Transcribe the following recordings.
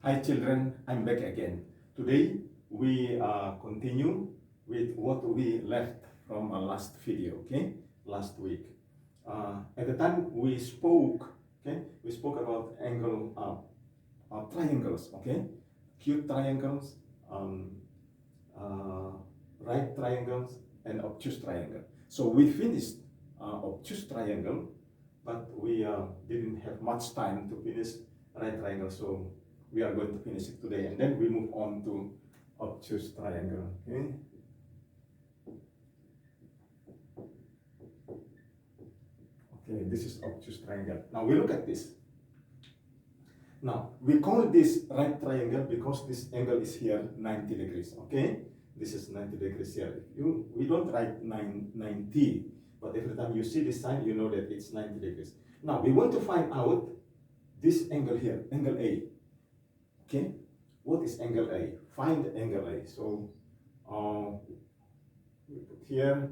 Hi children, I'm back again. Today we continue with what we left from our last video, okay? Last week. At the time we spoke, okay? We spoke about angle triangles, okay? Acute triangles, right triangles, and obtuse triangle. So we finished obtuse triangle, but we didn't have much time to finish right triangle, so we are going to finish it today, and then we move on to obtuse triangle. Okay. Okay, this is obtuse triangle. Now we look at this. Now we call this right triangle because this angle is here 90 degrees. Okay, this is 90 degrees here. We don't write 90, but every time you see this sign, you know that it's 90 degrees. Now we want to find out this angle here, angle A. Okay, what is angle A? Find angle A. So we put here,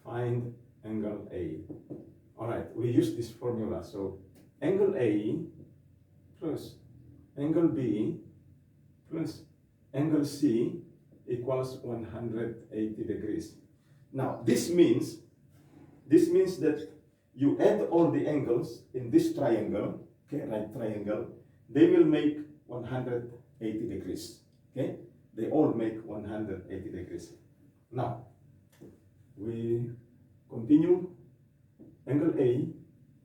find angle A. All right, we use this formula. So angle A plus angle B plus angle C equals 180 degrees. Now this means that you add all the angles in this triangle, okay, right triangle, they will make 180 degrees. Okay, they all make 180 degrees. Now we continue. Angle A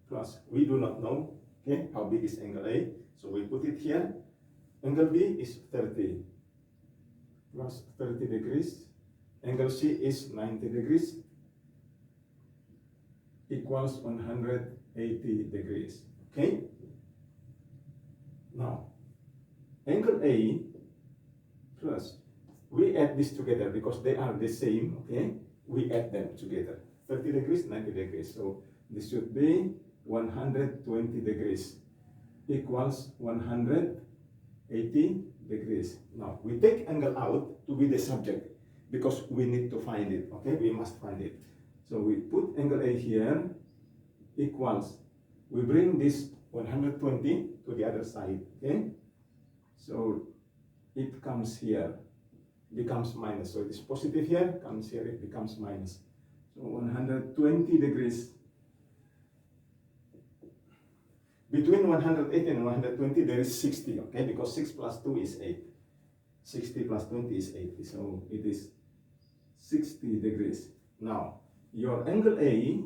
plus, we do not know, okay, how big is angle A, so we put it here. Angle B is 30 plus 30 degrees. Angle C is 90 degrees equals 180 degrees. Okay, now angle A plus, we add this together because they are the same. Okay, we add them together, 30 degrees, 90 degrees, so this should be 120 degrees equals 180 degrees. Now we take angle out to be the subject because we need to find it. Okay, we must find it. So we put angle A here equals, we bring this 120 to the other side. Okay, so it comes here, becomes minus. So it is positive here, comes here, it becomes minus. So 120 degrees. Between 180 and 120 there is 60, okay, because 6 plus 2 is 8. 60 plus 20 is 80, so it is 60 degrees. Now your angle A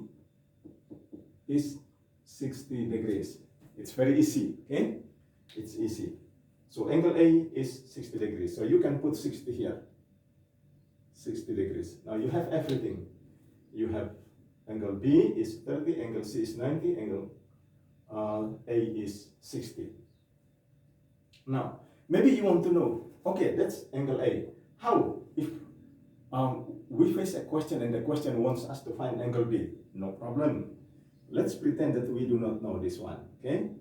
is 60 degrees. It's very easy, okay? It's easy. So angle A is 60 degrees. So you can put 60 here. 60 degrees. Now you have everything. You have angle B is 30, angle C is 90, angle A is 60. Now, maybe you want to know, okay, that's angle A. How? If we face a question and the question wants us to find angle B, no problem. Let's pretend that we do not know this one, okay?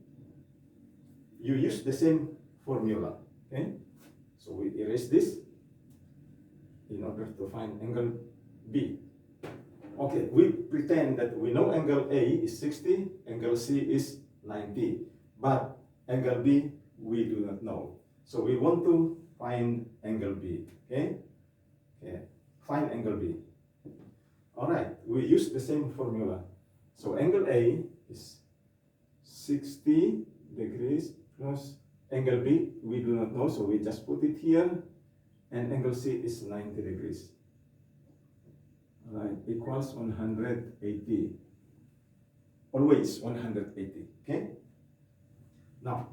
You use the same formula, okay? So we erase this in order to find angle B. Okay, we pretend that we know angle A is 60, angle C is 90, but angle B we do not know. So we want to find angle B, okay? Okay, find angle B. All right, we use the same formula. So angle A is 60 degrees plus angle B we do not know, so we just put it here, and angle C is 90 degrees. All right, equals 180. Always 180, okay? Now,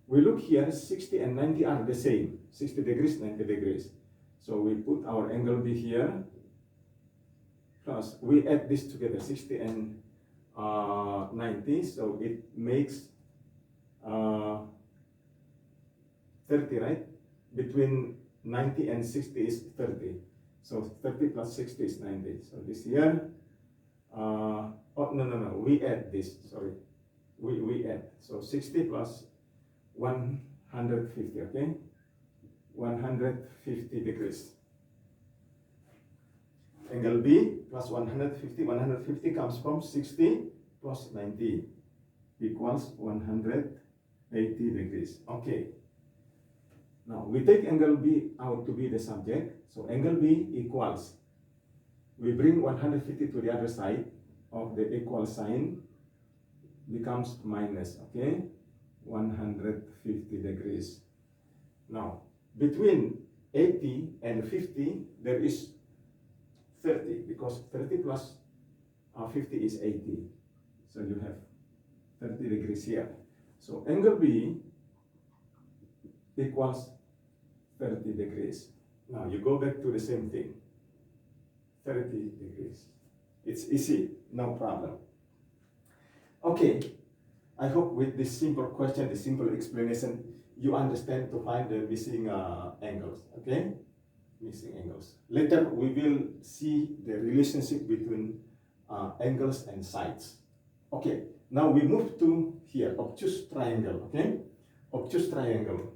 we look here, 60 and 90 are the same. 60 degrees, 90 degrees. So we put our angle B here, plus we add this together, 60 and 90, so it makes 30, right? Between 90 and 60 is 30. So 30 plus 60 is 90. So this here, oh, no, we add this, sorry. We add. So 60 plus 150, okay? 150 degrees. Angle B plus 150, 150 comes from 60 plus 90 equals 180 degrees. Okay. Now we take angle B out to be the subject. So angle B equals, we bring 150 to the other side of the equal sign, becomes minus, okay? 150 degrees. Now, between 80 and 50, there is 30, because 30 plus 50 is 80. So you have 30 degrees here. So angle B equals 30 degrees. Now you go back to the same thing. 30 degrees. It's easy, no problem. Okay, I hope with this simple question, this simple explanation, you understand to find the missing angles, okay? Missing angles. Later, we will see the relationship between angles and sides. Okay, now we move to here, obtuse triangle, okay? Obtuse triangle.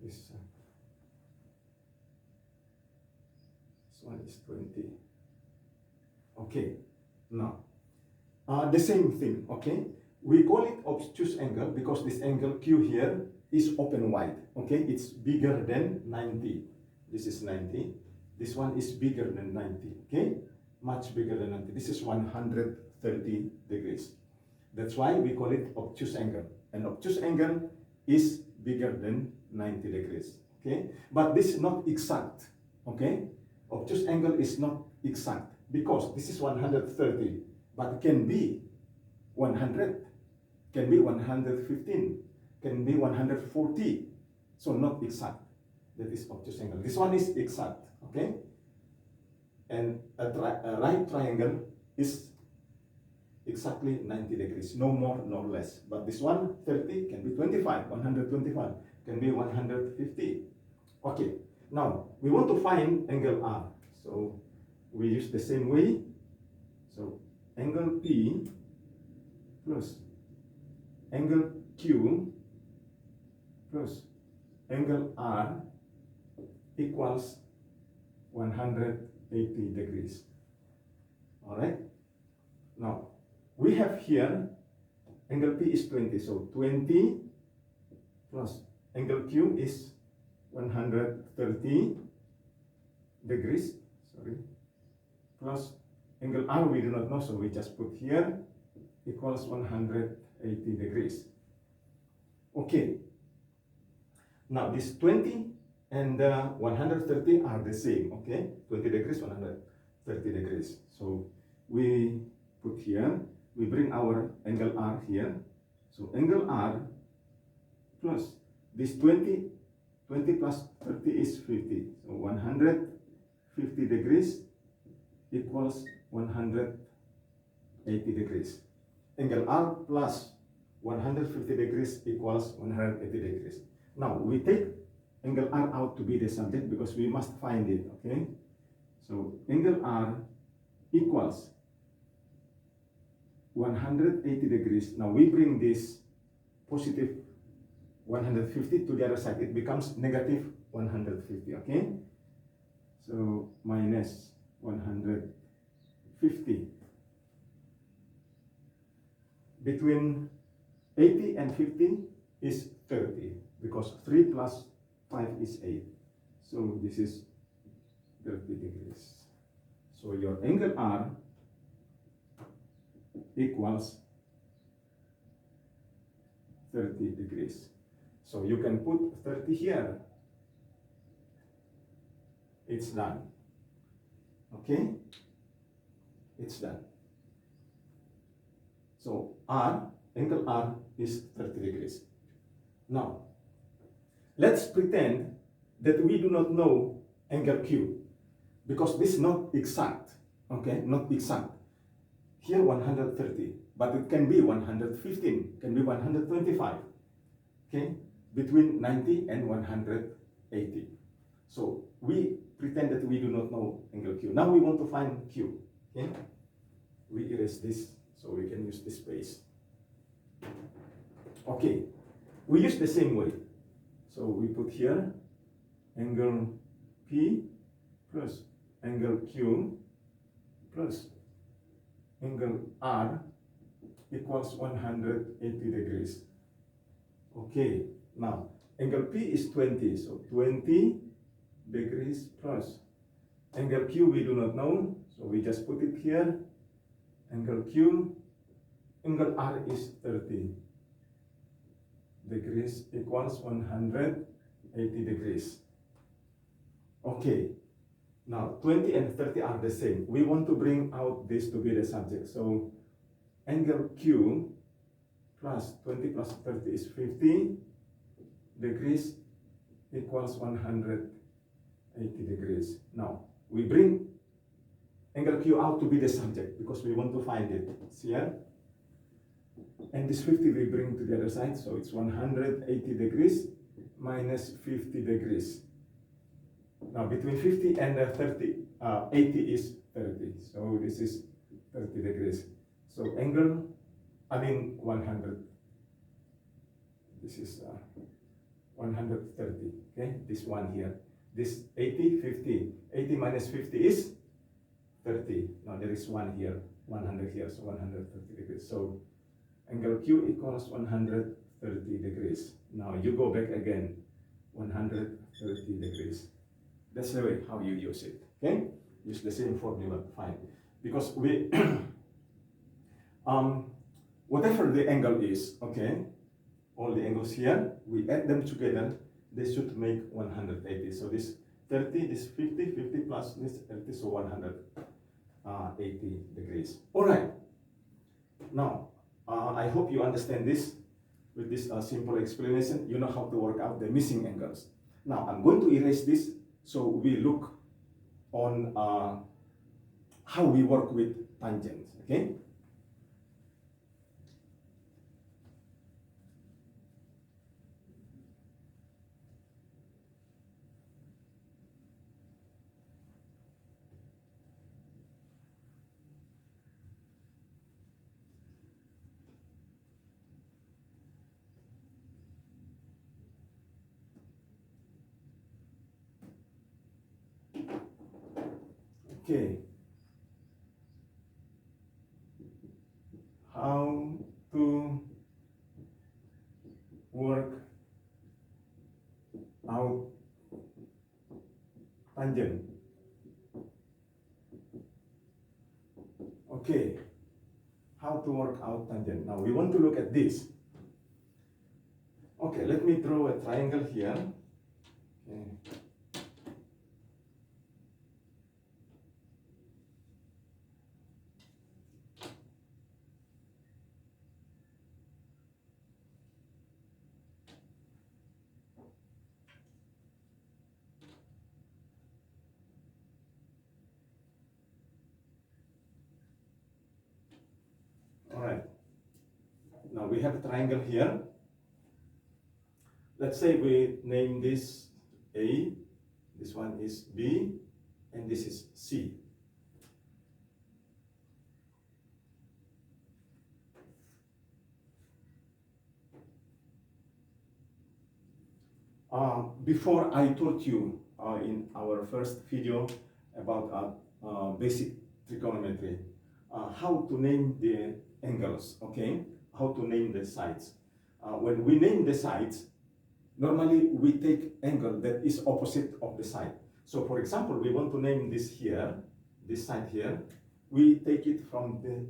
This one is 20. Okay, now the same thing, okay? We call it obtuse angle because this angle Q here is open wide, okay? It's bigger than 90. This is 90. This one is bigger than 90, okay? Much bigger than 90. This is 130 degrees. That's why we call it obtuse angle. And obtuse angle is bigger than 90 degrees, okay? But this is not exact, okay? Obtuse angle is not exact because this is 130, but it can be 100, can be 115, can be 140. So not exact. That is obtuse angle. This one is exact, okay? And a right triangle is exactly 90 degrees, no more, no less. But this one, 30, can be 25, 125, can be 150. Okay, now we want to find angle R. So we use the same way. So angle P plus angle Q plus angle R equals 180 degrees. All right. Now we have here angle P is 20, so 20 plus angle Q is 130 degrees, sorry, plus angle R we do not know, so we just put here equals 180 degrees. Okay, now this 20 and 130 are the same, okay? 20 degrees, 130 degrees. So we put here, we bring our angle R here. So angle R plus this 20 plus 30 is 50. So 150 degrees equals 180 degrees. Angle R plus 150 degrees equals 180 degrees. Now we take angle R out to be the subject because we must find it, okay? So angle R equals 180 degrees. Now we bring this positive 150 to the other side. It becomes negative 150, okay? So minus 150. Between 80 and 50 is 30 because 3 plus 5 is 8. So this is 30 degrees. So your angle R equals 30 degrees. So you can put 30 here. It's done. Okay? It's done. So R, angle R is 30 degrees. Now, let's pretend that we do not know angle Q because this is not exact. Okay? Not exact. Here 130, but it can be 115, can be 125. Okay? Between 90 and 180. So we pretend that we do not know angle Q. Now we want to find Q. Okay? We erase this so we can use this space. Okay, we use the same way. So we put here angle P plus angle Q plus angle R equals 180 degrees. Okay, now Angle P is 20, so 20 degrees plus. Angle Q we do not know, so we just put it here. Angle Q, angle R is 30 degrees equals 180 degrees. Okay, now 20 and 30 are the same. We want to bring out this to be the subject. So angle Q plus 20 plus 30 is 50 degrees equals 180 degrees. Now we bring angle Q out to be the subject because we want to find it. See here? And this 50 we bring to the other side, so it's 180 degrees minus 50 degrees. Now between 50 and 80 is 30. So this is 30 degrees. So angle, 100. This is 130, okay? This one here. This 80, 50. 80 minus 50 is 30. Now there is one here, 100 here, so 130 degrees. So angle Q equals 130 degrees. Now you go back again, 130 degrees. That's the way how you use it, okay? Use the same formula, fine. Because we, whatever the angle is, okay? All the angles here, we add them together, they should make 180. So this 30, this 50, 50 plus this 30, so 180 degrees. All right. Now, I hope you understand this. With this simple explanation, you know how to work out the missing angles. Now, I'm going to erase this so we look on how we work with tangents, okay? Okay. How to work out tangent. Okay. How to work out tangent. Now we want to look at this. Okay, let me draw a triangle here. Okay. All right. Now we have a triangle here. Let's say we name this A, this one is B, and this is C. Before I told you in our first video about basic trigonometry, how to name the angles, okay? How to name the sides. When we name the sides, normally we take angle that is opposite of the side. So for example, we want to name this here, this side here, we take it from the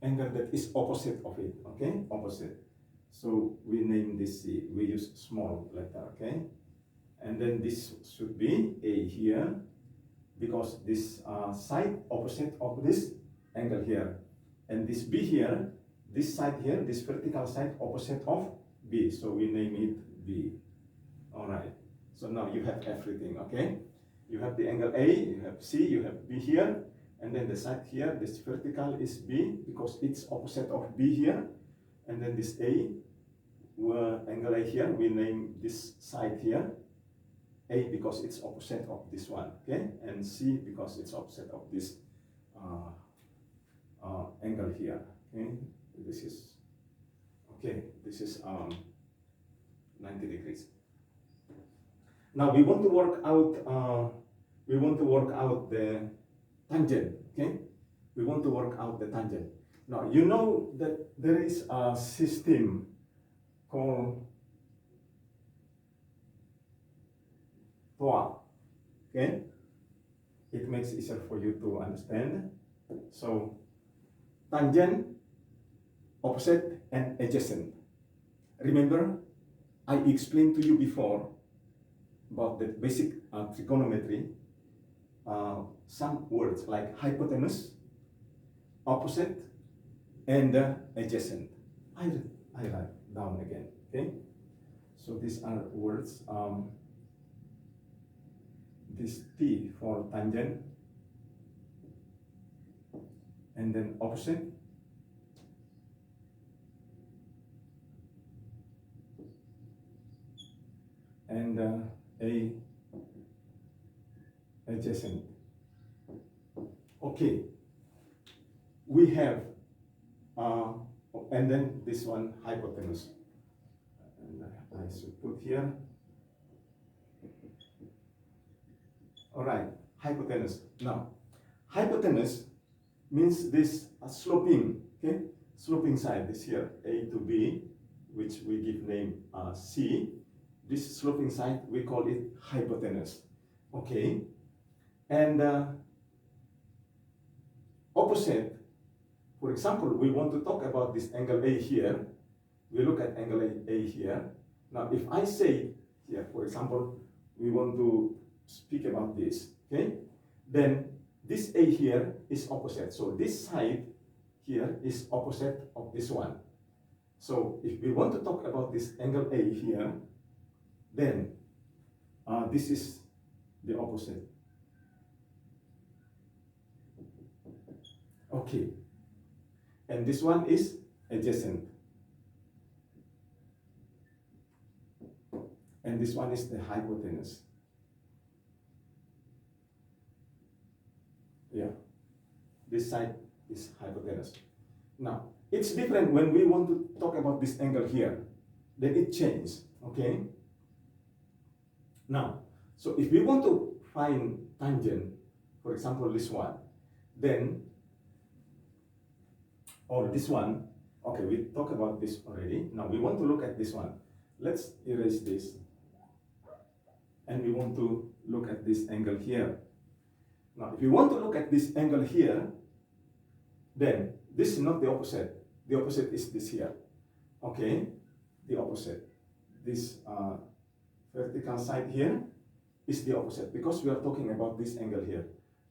angle that is opposite of it, okay? Opposite. So we name this C, we use small letter, okay? And then this should be A here, because this side opposite of this angle here. And this B here, this side here, this vertical side opposite of B. So we name it B. All right. So now you have everything, okay? You have the angle A, you have C, you have B here. And then the side here, this vertical is B, because it's opposite of B here. And then this A, angle A here, we name this side here A because it's opposite of this one, okay? And C because it's opposite of this angle here, okay? This is, okay, this is 90 degrees. Now we want to work out, the tangent, okay? We want to work out the tangent. Now, you know that there is a system called toa. Okay? It makes it easier for you to understand. So, tangent, opposite, and adjacent. Remember, I explained to you before about the basic trigonometry. Some words like hypotenuse, opposite, and adjacent. I write down again. Okay. So these are words. This T for tangent, and then opposite, and a adjacent. Okay, we have, and then this one hypotenuse. And I should put here. All right, hypotenuse. Now, hypotenuse means this sloping, okay, sloping side. This here, A to B, which we give name C. This sloping side we call it hypotenuse. Okay, and opposite. For example, we want to talk about this angle A here. We look at angle A here. Now, if I say here, for example, we want to speak about this, okay? Then this A here is opposite. So this side here is opposite of this one. So if we want to talk about this angle A here, then this is the opposite. Okay. And this one is adjacent. And this one is the hypotenuse. Yeah. This side is hypotenuse. Now, it's different when we want to talk about this angle here. Then it changes. Okay? Now, so if we want to find tangent, for example, this one, then, or this one, okay, we talked about this already. Now we want to look at this one. Let's erase this. And we want to look at this angle here. Now, if you want to look at this angle here, then this is not the opposite. The opposite is this here. Okay? The opposite. This vertical side here is the opposite because we are talking about this angle here.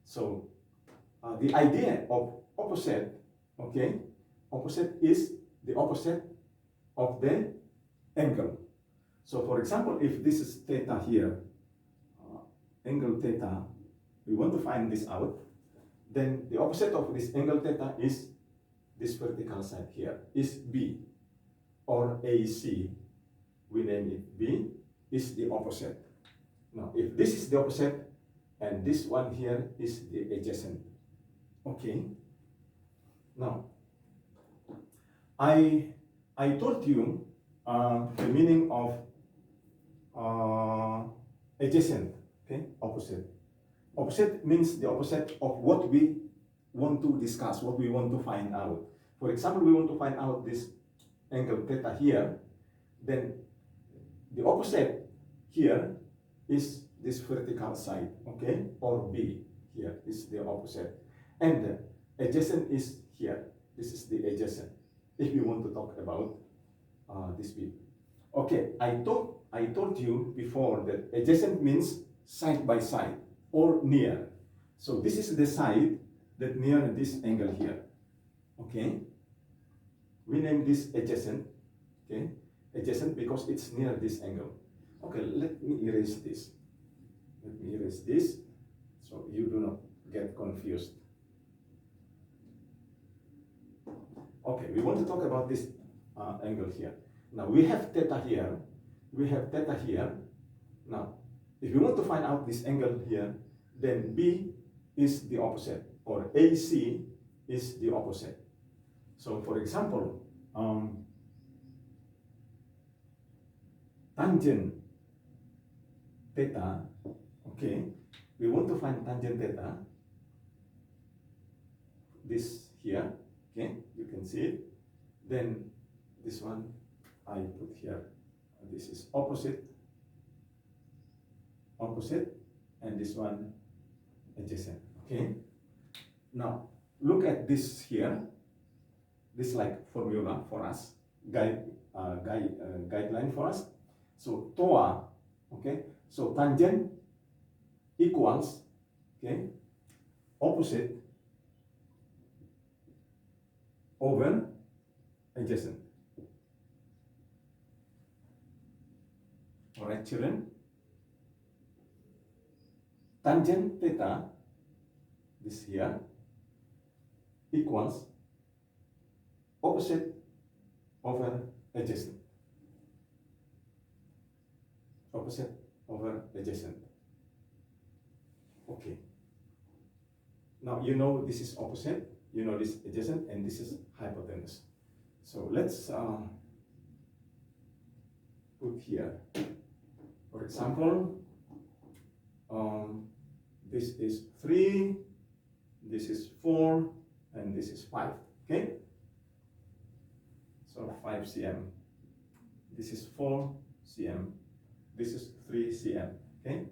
So, the idea of opposite, okay? Opposite is the opposite of the angle. So, for example, if this is theta here, angle theta, we want to find this out, then the opposite of this angle theta is this vertical side here, is B, or AC, we name it B, is the opposite. Now, if this is the opposite, and this one here is the adjacent. Okay? Now, I told you the meaning of adjacent, okay? Opposite. Opposite means the opposite of what we want to discuss, what we want to find out. For example, we want to find out this angle theta here, then the opposite here is this vertical side, okay? Or B here is the opposite. And the adjacent is here. This is the adjacent, if you want to talk about this B. Okay, I told you before that adjacent means side by side or near. So this is the side that near this angle here. Okay? We name this adjacent. Okay? Adjacent because it's near this angle. Okay, let me erase this. Let me erase this so you do not get confused. Okay, we want to talk about this angle here. Now we have theta here. We have theta here. Now, if you want to find out this angle here, then B is the opposite, or AC is the opposite. So, for example, tangent theta, okay, we want to find tangent theta, this here, okay, you can see it. Then this one I put here, this is opposite opposite, and this one adjacent. Okay. Now look at this here. This like formula for us, guideline for us. So TOA, okay. So tangent equals, okay, opposite over adjacent. All right, children. Tangent theta, this here, equals opposite over adjacent. Opposite over adjacent. Okay. Now you know this is opposite, you know this adjacent, and this is hypotenuse. So let's put here. For example, this is 3, this is 4, and this is 5. Okay? So 5 cm. This is 4 cm. This is 3 cm. Okay?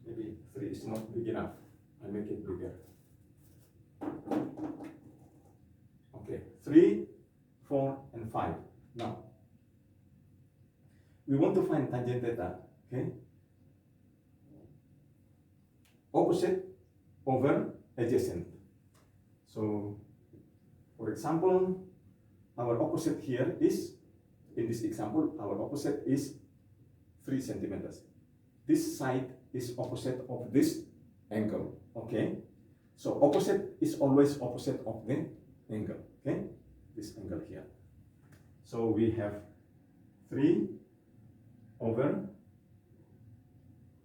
Maybe 3 is not big enough. I make it bigger. Okay, 3, 4, and 5. Now, we want to find tangent theta. Okay? Opposite over adjacent. So, for example, our opposite here is, in this example, our opposite is 3 centimeters. This side is opposite of this angle. Okay? So opposite is always opposite of the angle. Okay? This angle here. So we have 3 over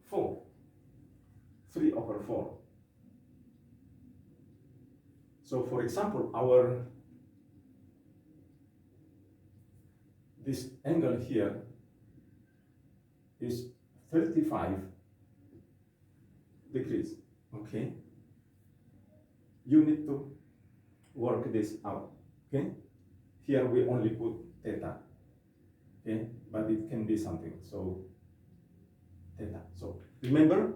4. 3 over 4. So for example, this angle here is 35 degrees. Okay? You need to work this out. Okay? Here we only put theta. Okay? But it can be something. So theta. So remember,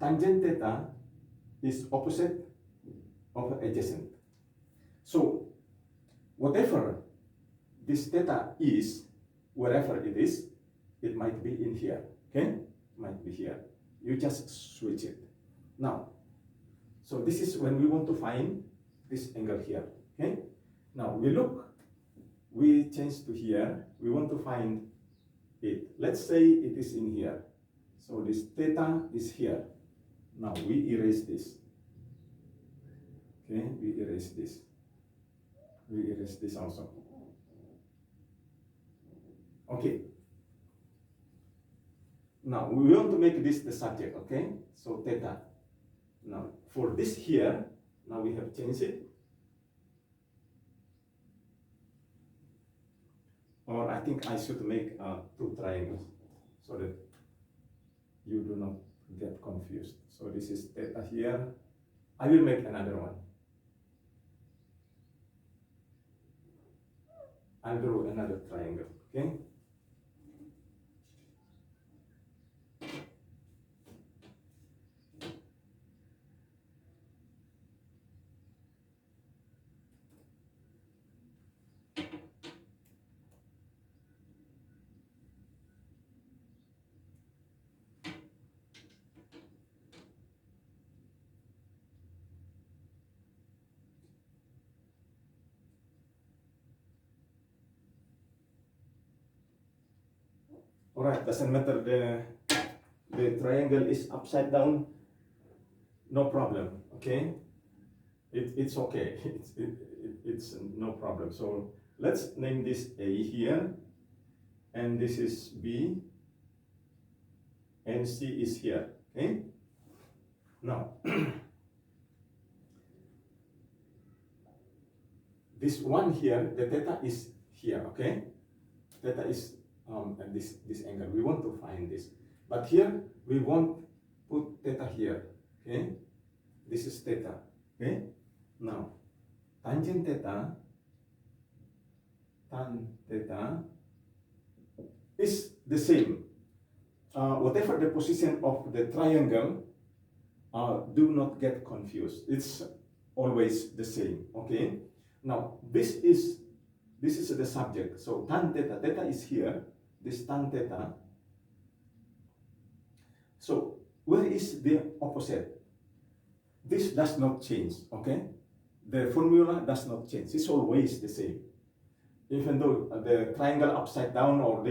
tangent theta is opposite of adjacent. So whatever this theta is, wherever it is, it might be in here. Okay? Might be here. You just switch it. Now, so this is when we want to find this angle here. Okay? Now we change to here. We want to find it. Let's say it is in here. So this theta is here. Now we erase this. Okay? We erase this. We erase this also. Okay. Now we want to make this the subject. Okay? So theta. Now for this here, now we have changed it. Or I think I should make 2 triangles so that you do not get confused. So this is theta here. I will make another one. I'll draw another triangle. Okay? Alright, doesn't matter the triangle is upside down, no problem. Okay, it's okay. It's no problem. So let's name this A here, and this is B, and C is here. Okay. Now this one here, the theta is here. Okay, theta is and this angle. We want to find this, but here we won't put theta here. Okay, this is theta. Okay, now tangent theta, tan theta is the same. whatever the position of the triangle, do not get confused. It's always the same, okay? Now, this is the subject. So tan theta, theta is here, this tan theta. So where is the opposite? This does not change, okay? The formula does not change. It's always the same. Even though the triangle upside down or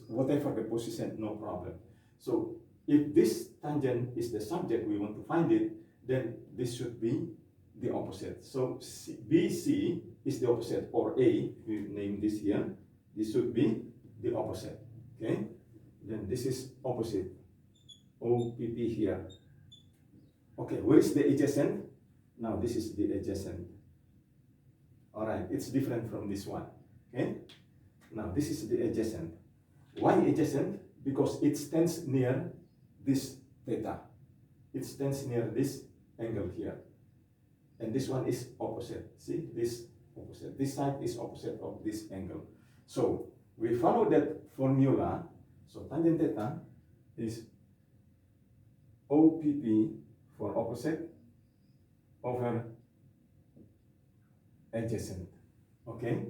whatever the position, no problem. So if this tangent is the subject, we want to find it, then this should be the opposite. So BC is the opposite, or A, we name this here, this should be the opposite, okay? Then this is opposite, OPP here. Okay, where is the adjacent? Now this is the adjacent. All right, it's different from this one, okay? Now this is the adjacent. Why adjacent? Because it stands near this theta. It stands near this angle here. And this one is opposite. See, this opposite. This side is opposite of this angle. So we follow that formula. So tangent theta is OPP for opposite over adjacent. Okay?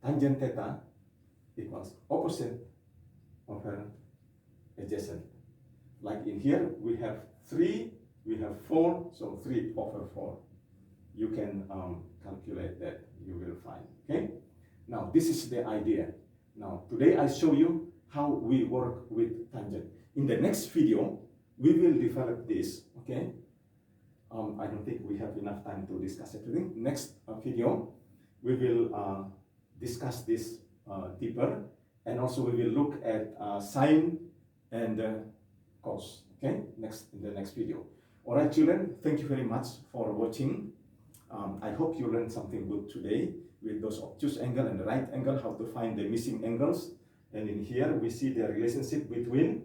Tangent theta equals opposite over adjacent. Like in here, we have 3, we have 4, so 3 over 4. You can calculate that, you will find, okay? Now, this is the idea. Now, today I show you how we work with tangent. In the next video, we will develop this, okay? I don't think we have enough time to discuss everything. Next video, we will discuss this deeper, and also we will look at sine and cos, okay? In the next video. All right, children, thank you very much for watching. I hope you learned something good today with those obtuse angle and the right angle, how to find the missing angles. And in here, we see the relationship between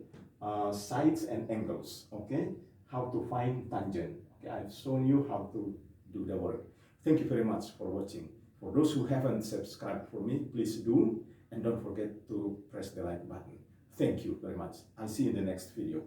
sides and angles, okay? How to find tangent. Okay, I've shown you how to do the work. Thank you very much for watching. For those who haven't subscribed for me, please do. And don't forget to press the like button. Thank you very much. I'll see you in the next video.